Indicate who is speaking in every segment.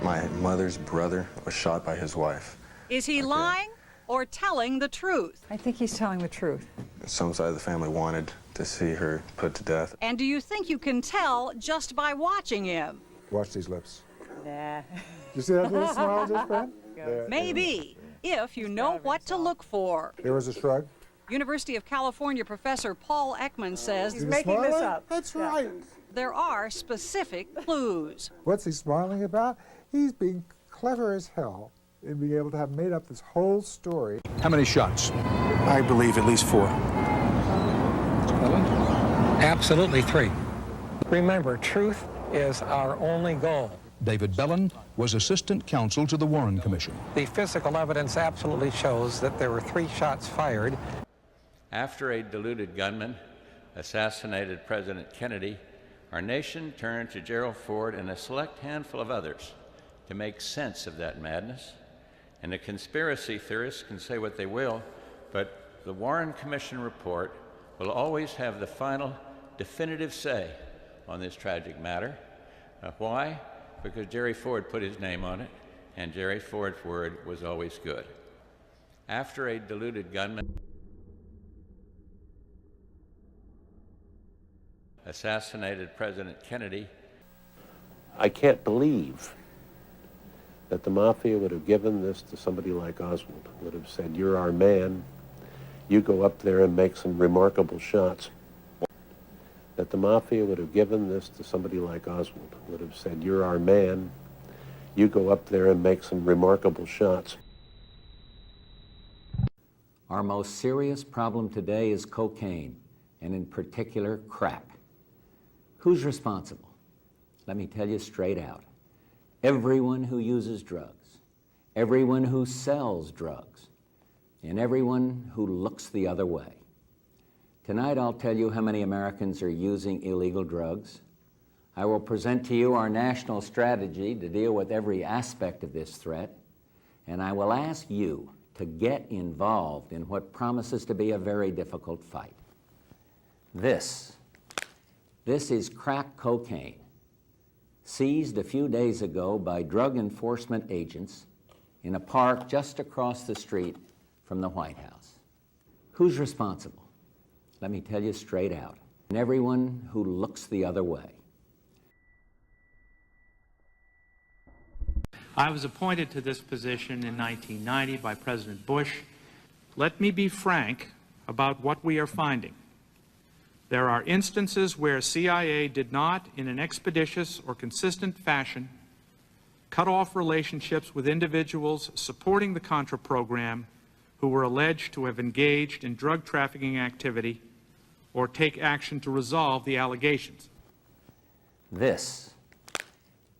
Speaker 1: My mother's brother was shot by his wife.
Speaker 2: Is he lying or telling the truth?
Speaker 3: I think he's telling the truth.
Speaker 1: Some side of the family wanted to see her put to death.
Speaker 2: And do you think you can tell just by watching him?
Speaker 4: Watch these lips.
Speaker 3: Nah.
Speaker 4: You see that little smile just then?
Speaker 2: Maybe, if you know what to look for.
Speaker 4: There was a shrug.
Speaker 2: University of California professor Paul Ekman says
Speaker 3: He's making this up.
Speaker 4: That's right.
Speaker 2: there are specific clues.
Speaker 4: What's he smiling about? He's being clever as hell in being able to have made up this whole story.
Speaker 5: How many shots?
Speaker 6: I believe at least 4.
Speaker 7: Absolutely 3. Remember, truth is our only goal.
Speaker 5: David Bellin was assistant counsel to the Warren Commission.
Speaker 7: The physical evidence absolutely shows that there were 3 shots fired.
Speaker 8: After a deluded gunman assassinated President Kennedy, our nation turned to Gerald Ford and a select handful of others to make sense of that madness. And the conspiracy theorists can say what they will, but the Warren Commission report will always have the final definitive say on this tragic matter. Why? Because Jerry Ford put his name on it, and Jerry Ford's word was always good. After a deluded gunman assassinated President Kennedy.
Speaker 9: I can't believe that the Mafia would have given this to somebody like Oswald, would have said, "You're our man, you go up there and make some remarkable shots." That the Mafia would have given this to somebody like Oswald, would have said, "You're our man, you go up there and make some remarkable shots."
Speaker 10: Our most serious problem today is cocaine, and in particular, crack. Who's responsible? Let me tell you straight out. Everyone who uses drugs, everyone who sells drugs, and everyone who looks the other way. Tonight I'll tell you how many Americans are using illegal drugs. I will present to you our national strategy to deal with every aspect of this threat, and I will ask you to get involved in what promises to be a very difficult fight. This is crack cocaine, seized a few days ago by drug enforcement agents in a park just across the street from the White House. Who's responsible? Let me tell you straight out. And everyone who looks the other way.
Speaker 11: I was appointed to this position in 1990 by President Bush. Let me be frank about what we are finding. There are instances where CIA did not, in an expeditious or consistent fashion, cut off relationships with individuals supporting the Contra program who were alleged to have engaged in drug trafficking activity or take action to resolve the allegations.
Speaker 10: This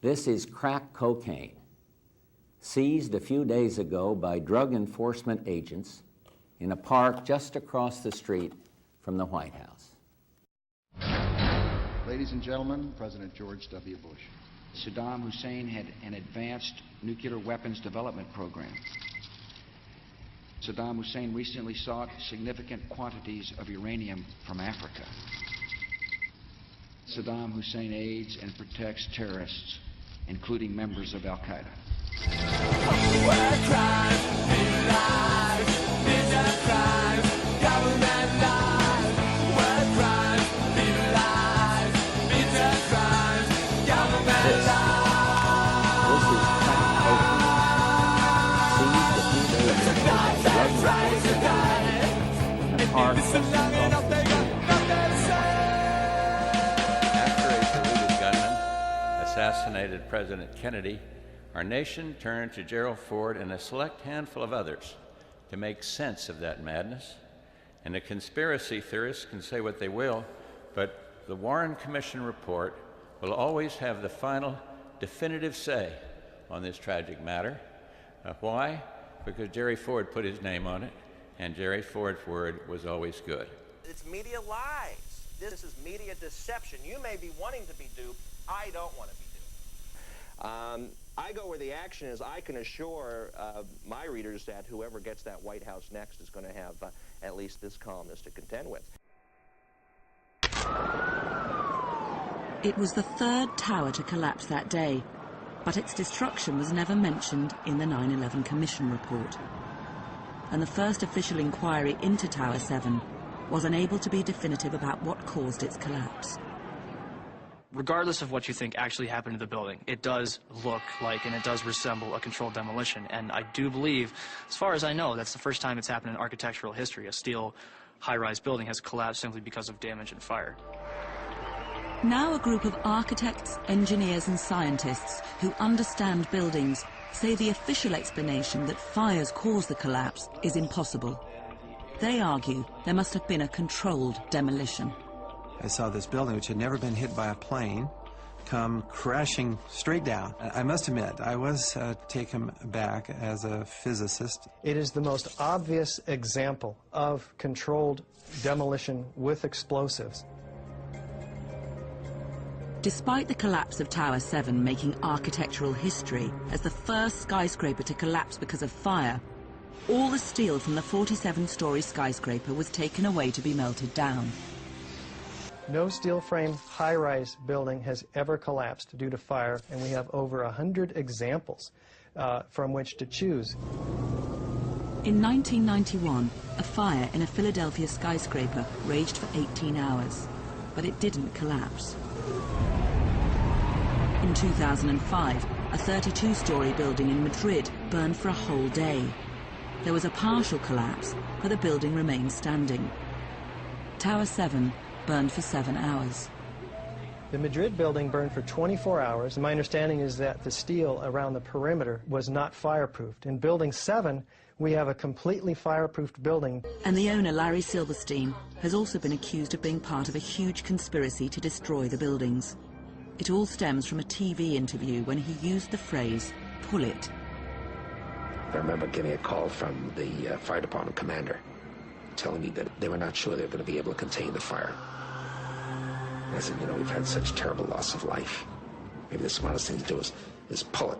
Speaker 10: is crack cocaine, seized a few days ago by drug enforcement agents in a park just across the street from the White House.
Speaker 12: Ladies and gentlemen, President George W. Bush.
Speaker 13: Saddam Hussein had an advanced nuclear weapons development program. Saddam Hussein recently sought significant quantities of uranium from Africa. Saddam Hussein aids and protects terrorists, including members of Al-Qaeda.
Speaker 8: After a deluded gunman assassinated President Kennedy, our nation turned to Gerald Ford and a select handful of others to make sense of that madness. And the conspiracy theorists can say what they will, but the Warren Commission report will always have the final definitive say on this tragic matter. Why? Because Jerry Ford put his name on it, and Jerry Ford's word was always good.
Speaker 14: It's media lies. This is media deception. You may be wanting to be duped. I don't want to be duped. I go where the action is. I can assure my readers that whoever gets that White House next is going to have at least this columnist to contend with.
Speaker 15: It was the third tower to collapse that day. but its destruction was never mentioned in the 9/11 Commission report. And the first official inquiry into Tower 7 was unable to be definitive about what caused its collapse.
Speaker 16: Regardless of what you think actually happened to the building, it does look like and it does resemble a controlled demolition. And I do believe, as far as I know, that's the first time it's happened in architectural history. A steel high-rise building has collapsed simply because of damage and fire.
Speaker 15: Now a group of architects, engineers and scientists who understand buildings say the official explanation that fires caused the collapse is impossible. They argue there must have been a controlled demolition.
Speaker 6: I saw this building, which had never been hit by a plane, come crashing straight down. I must admit, I was taken aback as a physicist.
Speaker 17: It is the most obvious example of controlled demolition with explosives.
Speaker 15: Despite the collapse of Tower 7 making architectural history as the first skyscraper to collapse because of fire, all the steel from the 47-story skyscraper was taken away to be melted down.
Speaker 17: No steel frame high-rise building has ever collapsed due to fire, and we have over 100 examples from which to choose.
Speaker 15: In 1991, a fire in a Philadelphia skyscraper raged for 18 hours, but it didn't collapse. In 2005, a 32-story building in Madrid burned for a whole day. There was a partial collapse, but the building remained standing. Tower 7 burned for 7 hours.
Speaker 17: The Madrid building burned for 24 hours. My understanding is that the steel around the perimeter was not fireproofed. In Building 7, we have a completely fireproofed building.
Speaker 15: And the owner, Larry Silverstein, has also been accused of being part of a huge conspiracy to destroy the buildings. It all stems from a TV interview when he used the phrase, "pull it."
Speaker 18: I remember getting a call from the fire department commander telling me that they were not sure they were going to be able to contain the fire. And I said, you know, we've had such terrible loss of life. Maybe the smartest thing to do is pull it.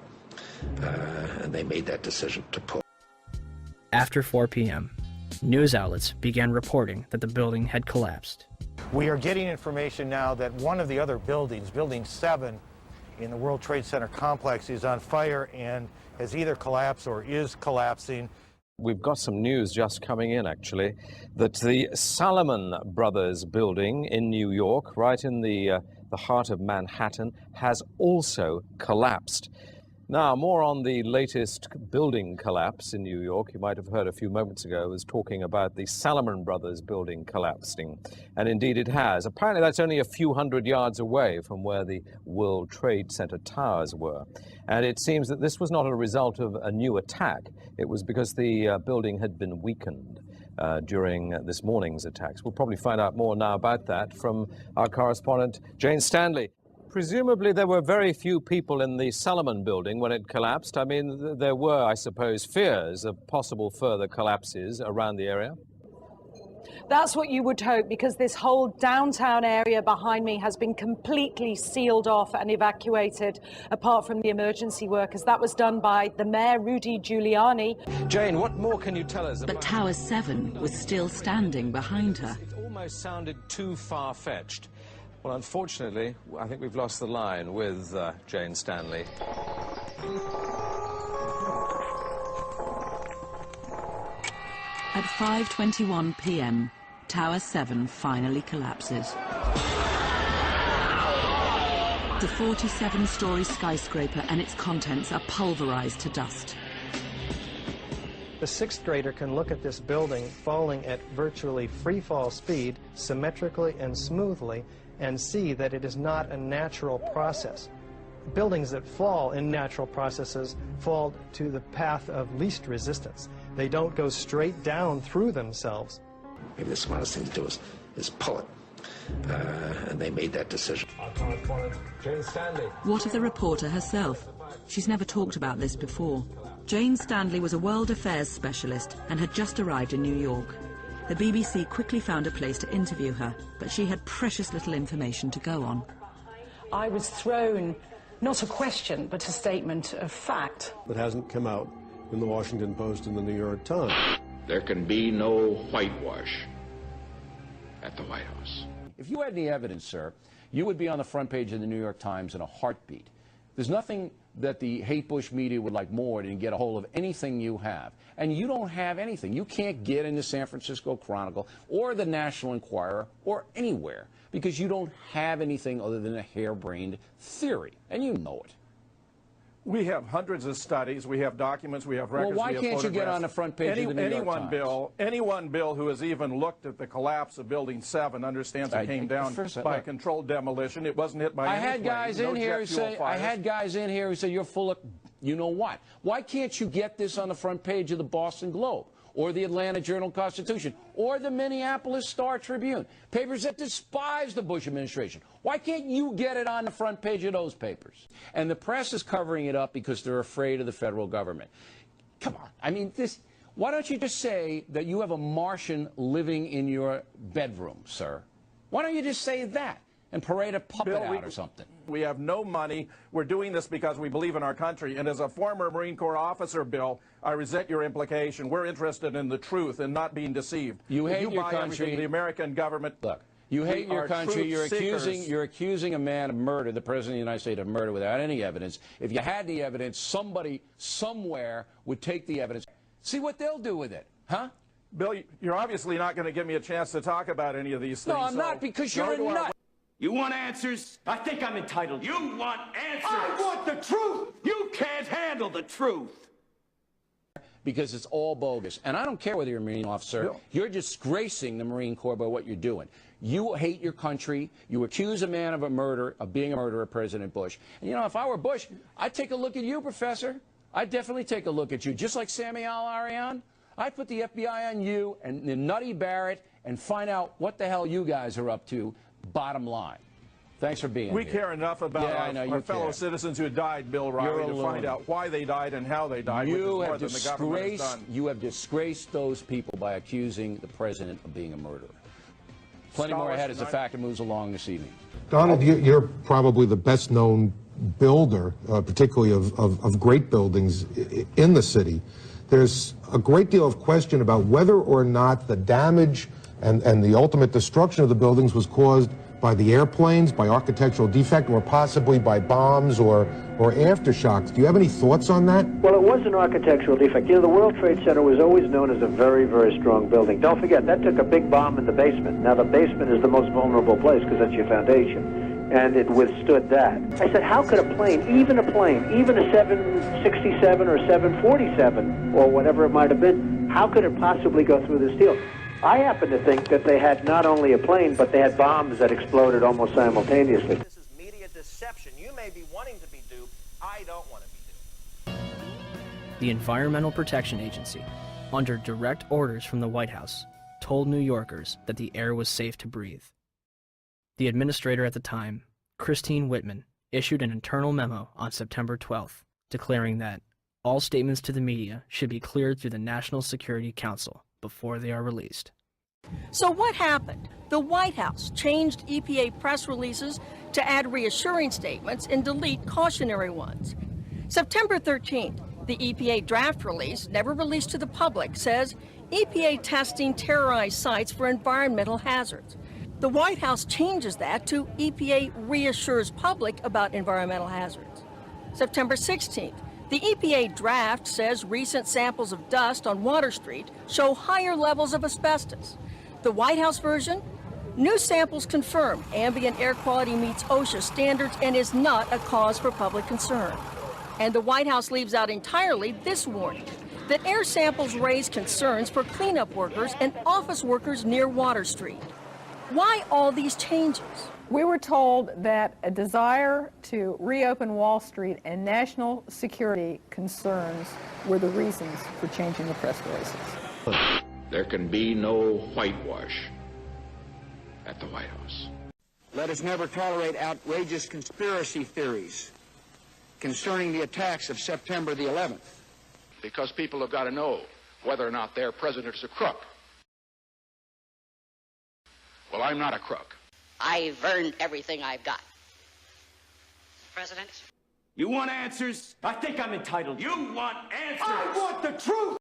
Speaker 18: And they made that decision to pull.
Speaker 19: After 4 p.m., news outlets began reporting that the building had collapsed.
Speaker 20: We are getting information now that one of the other buildings, Building 7 in the World Trade Center complex, is on fire and has either collapsed or is collapsing.
Speaker 21: We've got some news just coming in, actually, that the Salomon Brothers building in New York, right in the heart of Manhattan, has also collapsed. Now, more on the latest building collapse in New York. You might have heard a few moments ago, I was talking about the Salomon Brothers building collapsing. And indeed it has. Apparently that's only a few hundred yards away from where the World Trade Center towers were. And it seems that this was not a result of a new attack. It was because the building had been weakened during this morning's attacks. We'll probably find out more now about that from our correspondent, Jane Stanley. Presumably there were very few people in the Salomon building when it collapsed. I mean, there were, I suppose, fears of possible further collapses around the area.
Speaker 22: That's what you would hope, because this whole downtown area behind me has been completely sealed off and evacuated, apart from the emergency workers. That was done by the mayor, Rudy Giuliani.
Speaker 21: Jane, what more can you tell us about...
Speaker 15: But Tower 7 was still standing behind her.
Speaker 21: It almost sounded too far-fetched. Well, unfortunately, I think we've lost the line with Jane Stanley.
Speaker 15: At 5:21 p.m., Tower 7 finally collapses. The 47-story skyscraper and its contents are pulverized to dust.
Speaker 17: The sixth grader can look at this building falling at virtually free fall speed, symmetrically and smoothly, and see that it is not a natural process. Buildings that fall in natural processes fall to the path of least resistance. They don't go straight down through themselves.
Speaker 18: Maybe the smartest thing to do is pull it. And they made that decision.
Speaker 21: Our correspondent, Jane Stanley.
Speaker 15: What of the reporter herself? She's never talked about this before. Jane Stanley was a world affairs specialist and had just arrived in New York. The BBC quickly found a place to interview her, but she had precious little information to go on.
Speaker 22: I was thrown not a question, but a statement of fact.
Speaker 23: That hasn't come out in the Washington Post and the New York Times.
Speaker 13: There can be no whitewash at the White House.
Speaker 24: If you had any evidence, sir, you would be on the front page of the New York Times in a heartbeat.
Speaker 1: There's nothing that the hate Bush media would like more than get a hold of anything you have. And you don't have anything. You can't get into San Francisco Chronicle or the National Enquirer or anywhere because you don't have anything other than a harebrained theory. And you know it.
Speaker 2: We have hundreds of studies, we have documents, we have records.
Speaker 1: Well, why can't you get on the front page of the New York Times?
Speaker 2: Anyone, Bill, who has even looked at the collapse of Building 7 understands it came down by a controlled demolition. It wasn't hit by any plane. I had
Speaker 1: guys in here who say you're full of, you know what? Why can't you get this on the front page of the Boston Globe or the Atlanta Journal-Constitution or the Minneapolis Star-Tribune, papers that despise the Bush administration? Why can't you get it on the front page of those papers? And the press is covering it up because they're afraid of the federal government. Come on. I mean, why don't you just say that you have a Martian living in your bedroom, sir? Why don't you just say that and parade a puppet out or something?
Speaker 2: We have no money. We're doing this because we believe in our country. And as a former Marine Corps officer, Bill, I resent your implication. We're interested in the truth and not being deceived.
Speaker 1: You hate your country.
Speaker 2: The American government.
Speaker 1: Look. You hate your country. You're accusing a man of murder, the President of the United States, of murder without any evidence. If you had the evidence, somebody somewhere would take the evidence. See what they'll do with it, huh?
Speaker 2: Bill, you're obviously not going to give me a chance to talk about any of these things.
Speaker 1: No, I'm not, because you're a nut.
Speaker 3: You want answers? I think I'm entitled. You want answers? I want the truth. You can't handle the truth.
Speaker 1: Because it's all bogus. And I don't care whether you're a Marine officer.
Speaker 2: Bill.
Speaker 1: You're disgracing the Marine Corps by what you're doing. You hate your country. You accuse a man of being a murderer, President Bush. And, you know, if I were Bush, I'd take a look at you, Professor. I'd definitely take a look at you. Just like Sami al-Arian, I'd put the FBI on you and Nutty Barrett and find out what the hell you guys are up to, bottom line. Thanks for being here.
Speaker 2: We care enough about our fellow citizens who died, Bill Riley, to find out why they died and how they died, which is more than the government has done.
Speaker 1: You have disgraced those people by accusing the president of being a murderer. Plenty more ahead as the factor moves along this evening.
Speaker 24: Donald, you're probably the best-known builder, particularly of great buildings in the city. There's a great deal of question about whether or not the damage and the ultimate destruction of the buildings was caused by the airplanes, by architectural defect, or possibly by bombs or aftershocks. Do you have any thoughts on that?
Speaker 25: Well, it was an architectural defect. You know, the World Trade Center was always known as a very, very strong building. Don't forget, that took a big bomb in the basement. Now, the basement is the most vulnerable place because that's your foundation, and it withstood that. I said, how could a plane, even a 767 or 747, or whatever it might have been, how could it possibly go through this steel? I happen to think that they had not only a plane, but they had bombs that exploded almost simultaneously.
Speaker 14: This is media deception. You may be wanting to be duped. I don't want to be duped.
Speaker 19: The Environmental Protection Agency, under direct orders from the White House, told New Yorkers that the air was safe to breathe. The administrator at the time, Christine Whitman, issued an internal memo on September 12th, declaring that all statements to the media should be cleared through the National Security Council before they are released.
Speaker 26: So what happened? The White House changed EPA press releases to add reassuring statements and delete cautionary ones. September 13th, the EPA draft release, never released to the public, says EPA testing terrorized sites for environmental hazards. The White House changes that to EPA reassures public about environmental hazards. September 16th, the EPA draft says recent samples of dust on Water Street show higher levels of asbestos. The White House version? New samples confirm ambient air quality meets OSHA standards and is not a cause for public concern. And the White House leaves out entirely this warning, that air samples raise concerns for cleanup workers and office workers near Water Street. Why all these changes?
Speaker 27: We were told that a desire to reopen Wall Street and national security concerns were the reasons for changing the press releases.
Speaker 13: There can be no whitewash at the White House.
Speaker 3: Let us never tolerate outrageous conspiracy theories concerning the attacks of September the 11th.
Speaker 28: Because people have got to know whether or not their president is a crook. Well, I'm not a crook.
Speaker 29: I've earned everything I've got. President?
Speaker 3: You want answers? I think I'm entitled. You want answers? I want the truth!